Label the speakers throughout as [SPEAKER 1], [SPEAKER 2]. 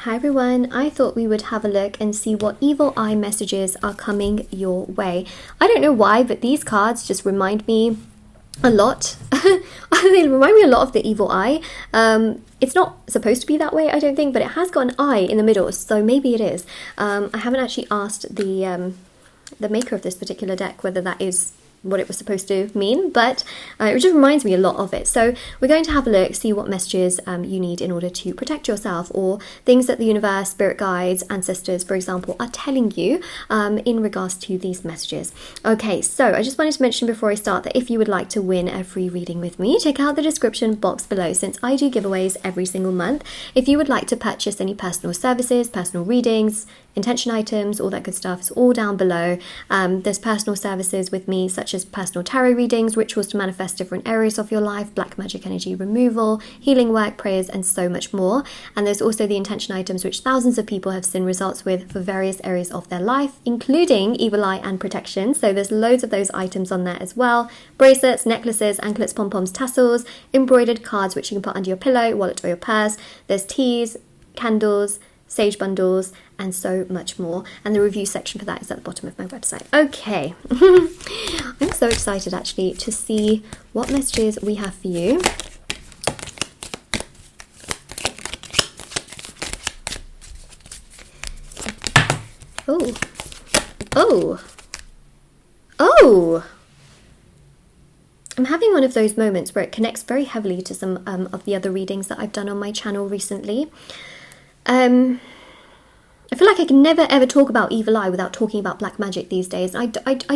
[SPEAKER 1] Hi everyone, I thought we would have a look and see what evil eye messages are coming your way. I don't know why, but these cards just remind me a lot. They remind me a lot of the evil eye. It's not supposed to be that way, I don't think, but it has got an eye in the middle, so maybe it is. I haven't actually asked the maker of this particular deck whether that is what it was supposed to mean, but it just reminds me a lot of it. So we're going to have a look, see what messages you need in order to protect yourself, or things that the universe, spirit guides, ancestors, for example, are telling you in regards to these messages. Okay, so I just wanted to mention before I start that if you would like to win a free reading with me, check out the description box below, since I do giveaways every single month. If you would like to purchase any personal services, personal readings, intention items, all that good stuff, it's all down below. There's personal services with me, such as personal tarot readings, rituals to manifest different areas of your life, black magic energy removal, healing work, prayers, and so much more. And there's also the intention items which thousands of people have seen results with for various areas of their life, including evil eye and protection. So there's loads of those items on there as well. Bracelets, necklaces, anklets, pom-poms, tassels, embroidered cards which you can put under your pillow, wallet, or your purse. There's teas, candles, sage bundles, and so much more, and the review section for that is at the bottom of my website. Okay. I'm so excited actually to see what messages we have for you. Oh, I'm having one of those moments where it connects very heavily to some of the other readings that I've done on my channel recently. I feel like I can never ever talk about evil eye without talking about black magic these days. I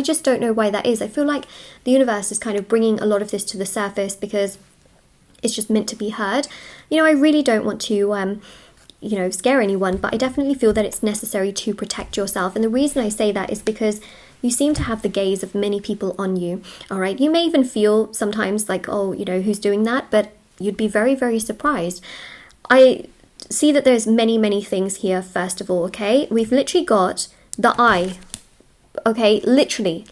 [SPEAKER 1] just don't know why that is. I feel like the universe is kind of bringing a lot of this to the surface because it's just meant to be heard. You know, I really don't want to, scare anyone, but I definitely feel that it's necessary to protect yourself. And the reason I say that is because you seem to have the gaze of many people on you, all right? You may even feel sometimes like, oh, who's doing that? But you'd be very, very surprised. I see that there's many things here. First of all, okay, we've literally got the eye, okay, literally,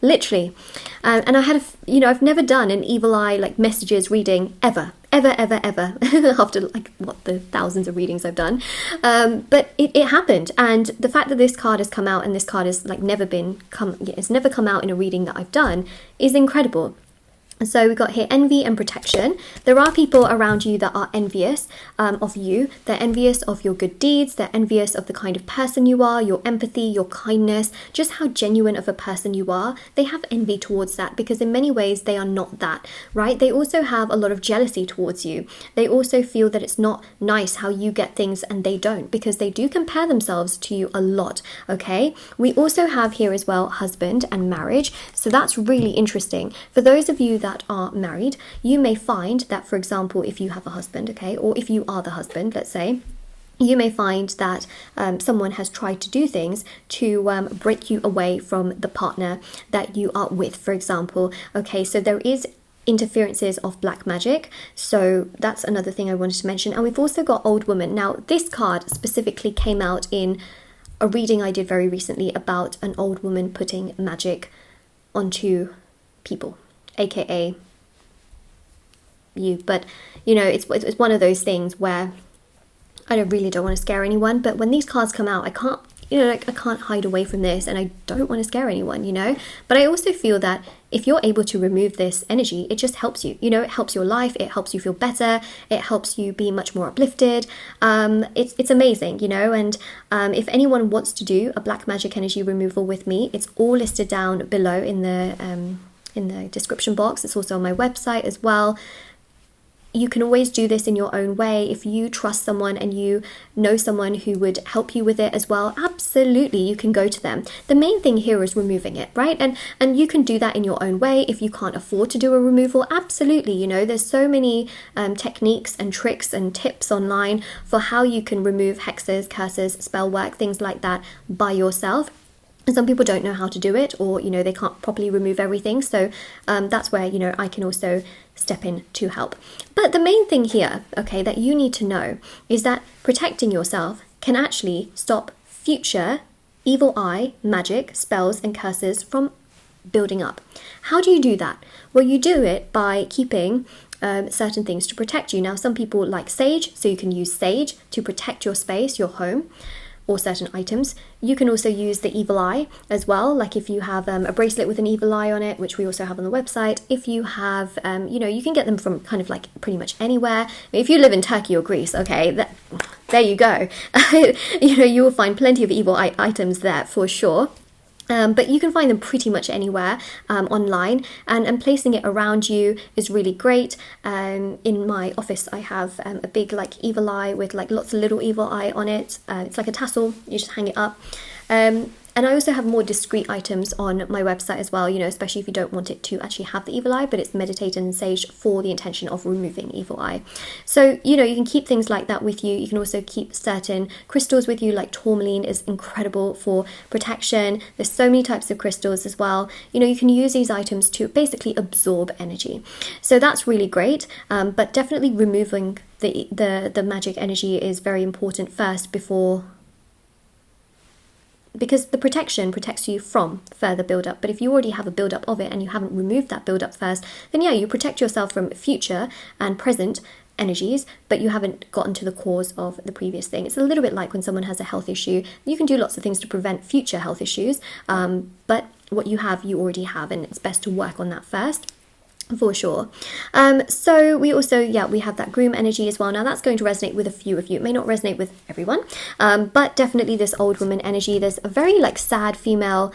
[SPEAKER 1] and I had I've never done an evil eye like messages reading ever after like the thousands of readings I've done, but it happened, and the fact that this card has come out and this card has like it's never come out in a reading that I've done is incredible. So we got here envy and protection. There are people around you that are envious of you. They're envious of your good deeds. They're envious of the kind of person you are, your empathy, your kindness, just how genuine of a person you are. They have envy towards that because in many ways they are not that, right? They also have a lot of jealousy towards you. They also feel that it's not nice how you get things and they don't, because they do compare themselves to you a lot, okay? We also have here as well husband and marriage. So that's really interesting. For those of you that are married, you may find that, for example, if you have a husband, okay, or if you are the husband, let's say, you may find that someone has tried to do things to break you away from the partner that you are with, for example. Okay, so there is interferences of black magic, so that's another thing I wanted to mention. And we've also got old woman. Now, this card specifically came out in a reading I did very recently about an old woman putting magic onto people, aka you. But it's one of those things where I don't want to scare anyone, but when these cards come out, I can't I can't hide away from this, and I don't want to scare anyone, but I also feel that if you're able to remove this energy, it just helps you, it helps your life, it helps you feel better, it helps you be much more uplifted. It's amazing, and if anyone wants to do a black magic energy removal with me, it's all listed down below in the description box. It's also on my website as well. You can always do this in your own way. If you trust someone and you know someone who would help you with it as well, absolutely, you can go to them. The main thing here is removing it, right? And you can do that in your own way. If you can't afford to do a removal, absolutely, there's so many techniques and tricks and tips online for how you can remove hexes, curses, spell work, things like that by yourself. And some people don't know how to do it, or they can't properly remove everything, so that's where I can also step in to help. But the main thing here, okay, that you need to know is that protecting yourself can actually stop future evil eye, magic, spells and curses from building up. How do you do that? Well, you do it by keeping certain things to protect you. Now, some people like sage, so you can use sage to protect your space, your home, or certain items. You can also use the evil eye as well, like if you have a bracelet with an evil eye on it, which we also have on the website. If you have, you can get them from kind of like pretty much anywhere. If you live in Turkey or Greece, okay, there you go. You will find plenty of evil eye items there for sure. But you can find them pretty much anywhere online, and placing it around you is really great. In my office, I have a big like evil eye with like lots of little evil eye on it. It's like a tassel, you just hang it up. And I also have more discreet items on my website as well, especially if you don't want it to actually have the evil eye, but it's meditate and sage for the intention of removing evil eye. So, you can keep things like that with you. You can also keep certain crystals with you, like tourmaline is incredible for protection. There's so many types of crystals as well. You can use these items to basically absorb energy. So that's really great, but definitely removing the magic energy is very important first because the protection protects you from further build-up. But if you already have a build-up of it and you haven't removed that build-up first, then yeah, you protect yourself from future and present energies, but you haven't gotten to the cause of the previous thing. It's a little bit like when someone has a health issue. You can do lots of things to prevent future health issues, but what you have, you already have, and it's best to work on that first. For sure. So we also, we have that groom energy as well. Now that's going to resonate with a few of you. It may not resonate with everyone, but definitely this old woman energy. There's a very sad female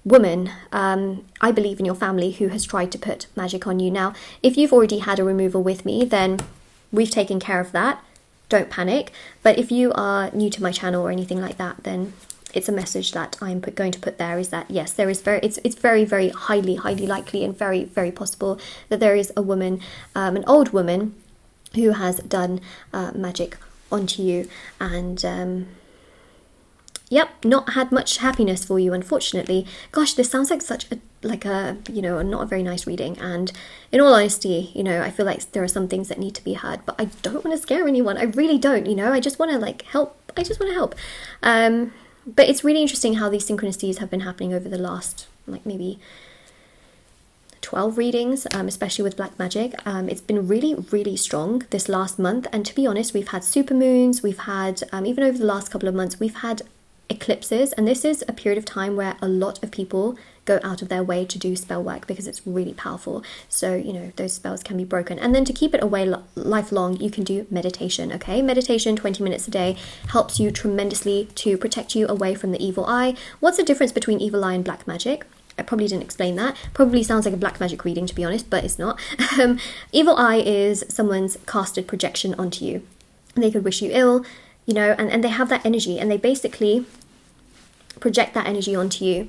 [SPEAKER 1] woman, I believe, in your family who has tried to put magic on you. Now, if you've already had a removal with me, then we've taken care of that. Don't panic. But if you are new to my channel or anything like that, then it's a message that I'm going to put there, is that yes, there is it's very, very highly likely and very, very possible that there is a woman, an old woman, who has done magic onto you, and not had much happiness for you, unfortunately. Gosh, this sounds like such a not a very nice reading, and in all honesty, I feel like there are some things that need to be heard, but I don't want to scare anyone. I really don't. I just want to help. I just want to help. But it's really interesting how these synchronicities have been happening over the last, maybe 12 readings, especially with black magic. It's been really, really strong this last month. And to be honest, we've had supermoons. We've had, even over the last couple of months, we've had eclipses. And this is a period of time where a lot of people go out of their way to do spell work because it's really powerful. So, those spells can be broken. And then to keep it away lifelong, you can do meditation, okay? Meditation, 20 minutes a day, helps you tremendously to protect you away from the evil eye. What's the difference between evil eye and black magic? I probably didn't explain that. Probably sounds like a black magic reading, to be honest, but it's not. Evil eye is someone's casted projection onto you. They could wish you ill, and they have that energy, and they basically project that energy onto you.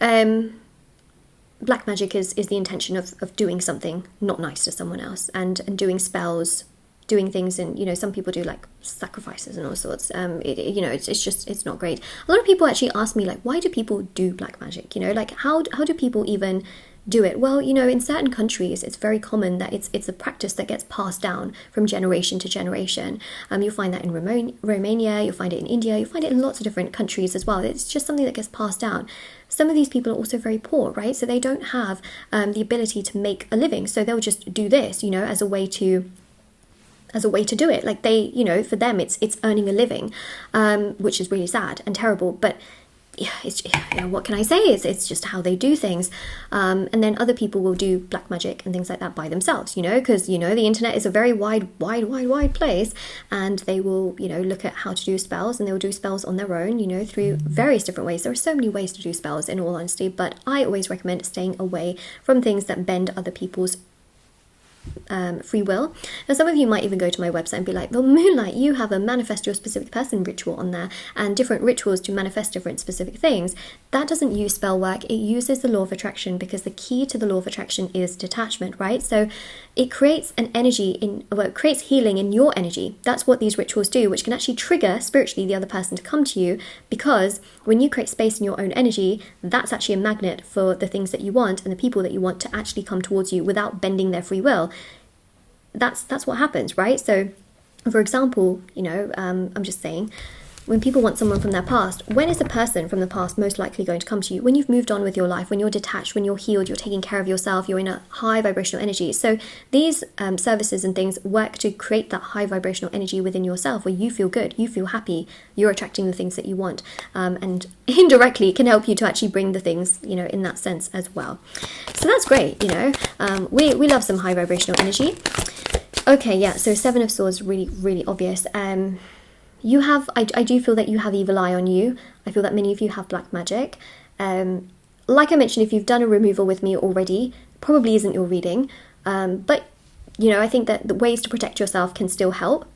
[SPEAKER 1] Black magic is the intention of doing something not nice to someone else, and doing spells, doing things, and some people do sacrifices and all sorts. It's not great. A lot of people actually ask me why do people do black magic? How do people even do it? Well, in certain countries, it's very common that it's a practice that gets passed down from generation to generation. You'll find that in Romania, you'll find it in India, you'll find it in lots of different countries as well. It's just something that gets passed down. Some of these people are also very poor, right? So they don't have the ability to make a living. So they'll just do this, as a way to do it. For them, it's earning a living, which is really sad and terrible. But it's what can I say? It's just how they do things. And then other people will do black magic and things like that by themselves, because the internet is a very wide place, and they will look at how to do spells, and they will do spells on their own, through various different ways. There are so many ways to do spells, in all honesty, but I always recommend staying away from things that bend other people's free will. Now, some of you might even go to my website and be like, well, Moonlight, you have a manifest your specific person ritual on there, and different rituals to manifest different specific things. That doesn't use spell work. It uses the law of attraction, because the key to the law of attraction is detachment, right? So it creates an energy it creates healing in your energy. That's what these rituals do, which can actually trigger spiritually the other person to come to you, because when you create space in your own energy, that's actually a magnet for the things that you want and the people that you want to actually come towards you without bending their free will. That's what happens, right? So, for example, I'm just saying, when people want someone from their past, when is a person from the past most likely going to come to you? When you've moved on with your life, when you're detached, when you're healed, you're taking care of yourself, you're in a high vibrational energy. So these services and things work to create that high vibrational energy within yourself where you feel good, you feel happy, you're attracting the things that you want, and indirectly can help you to actually bring the things, you know, in that sense as well. So that's great, you know. We love some high vibrational energy. Okay, yeah, so Seven of Swords, really, really obvious. You have, I do feel that you have evil eye on you. I feel that many of you have black magic. Like I mentioned, if you've done a removal with me already, probably isn't your reading. But, you know, I think that the ways to protect yourself can still help.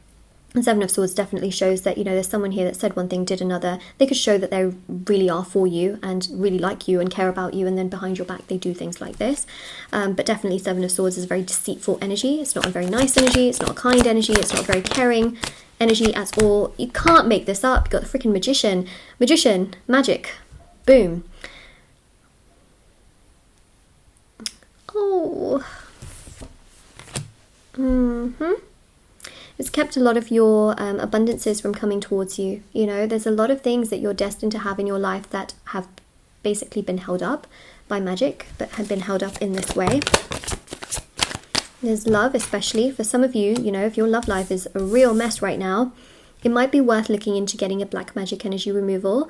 [SPEAKER 1] And Seven of Swords definitely shows that, you know, there's someone here that said one thing, did another. They could show that they really are for you and really like you and care about you, and then behind your back they do things like this. But definitely Seven of Swords is a very deceitful energy. It's not a very nice energy. It's not a kind energy. It's not a very caring energy at all. You can't make this up. You've got the freaking Magician. Magician. Magic. Boom. Oh. It's kept a lot of your abundances from coming towards you. You know, there's a lot of things that you're destined to have in your life that have basically been held up by magic, but have been held up in this way. There's love, especially for some of you. You know, if your love life is a real mess right now, it might be worth looking into getting a black magic energy removal.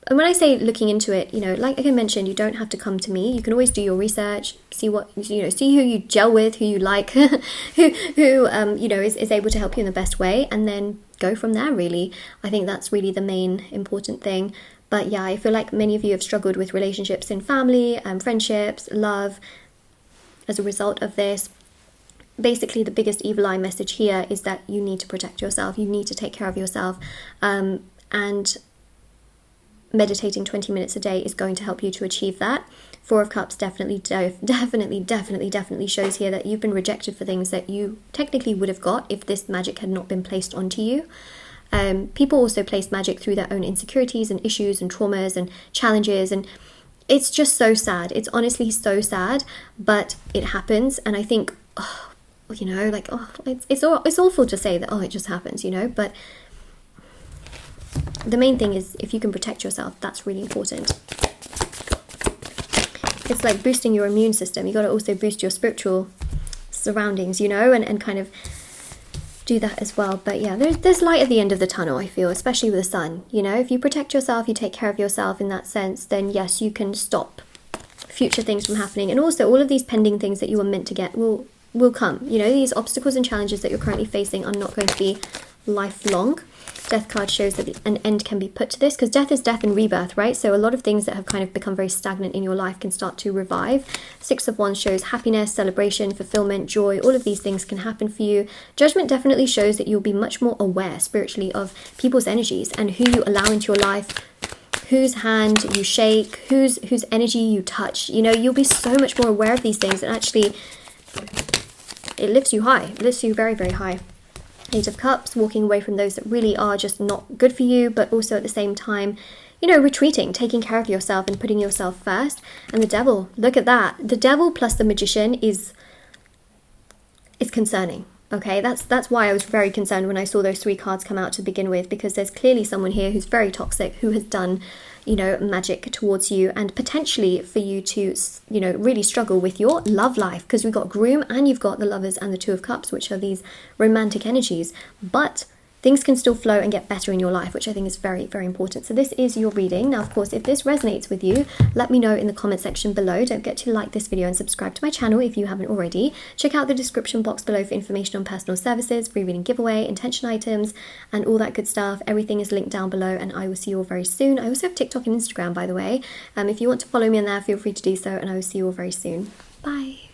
[SPEAKER 1] And when I say looking into it, you know, like I mentioned, you don't have to come to me. You can always do your research, see what, you know, see who you gel with, who you like, who you know, is able to help you in the best way, and then go from there, really. I think that's really the main important thing. But yeah, I feel like many of you have struggled with relationships in family, friendships, love, as a result of this. Basically, the biggest evil eye message here is that you need to protect yourself. You need to take care of yourself. And meditating 20 minutes a day is going to help you to achieve that. Four of Cups definitely shows here that you've been rejected for things that you technically would have got if this magic had not been placed onto you. People also place magic through their own insecurities and issues and traumas and challenges, and it's just so sad. It's honestly so sad, but it happens. And I think, you know, like, it's awful to say that, it just happens, you know, but the main thing is if you can protect yourself, that's really important. It's like boosting your immune system. You got to also boost your spiritual surroundings, you know, and kind of do that as well. But yeah, there's light at the end of the tunnel, I feel, especially with the sun. You know, if you protect yourself, you take care of yourself in that sense, then yes, you can stop future things from happening. And also all of these pending things that you were meant to get will come. You know, these obstacles and challenges that you're currently facing are not going to be lifelong. Death card shows that an end can be put to this, because death is death and rebirth, right? So a lot of things that have kind of become very stagnant in your life can start to revive. Six of Wands shows happiness, celebration, fulfillment, joy. All of these things can happen for you. Judgment definitely shows that you'll be much more aware spiritually of people's energies and who you allow into your life, whose hand you shake, whose energy you touch. You know, you'll be so much more aware of these things, and actually it lifts you high. It lifts you very, very high. Eight of Cups, walking away from those that really are just not good for you, but also at the same time, you know, retreating, taking care of yourself and putting yourself first. And the Devil, look at that. The Devil plus the Magician is concerning. Okay, that's why I was very concerned when I saw those three cards come out to begin with, because there's clearly someone here who's very toxic, who has done, you know, magic towards you, and potentially for you to, you know, really struggle with your love life, because we've got Groom and you've got the Lovers and the Two of Cups, which are these romantic energies. But things can still flow and get better in your life, which I think is very, very important. So this is your reading. Now, of course, if this resonates with you, let me know in the comment section below. Don't forget to like this video and subscribe to my channel if you haven't already. Check out the description box below for information on personal services, free reading giveaway, intention items, and all that good stuff. Everything is linked down below, and I will see you all very soon. I also have TikTok and Instagram, by the way. If you want to follow me on there, feel free to do so, and I will see you all very soon. Bye.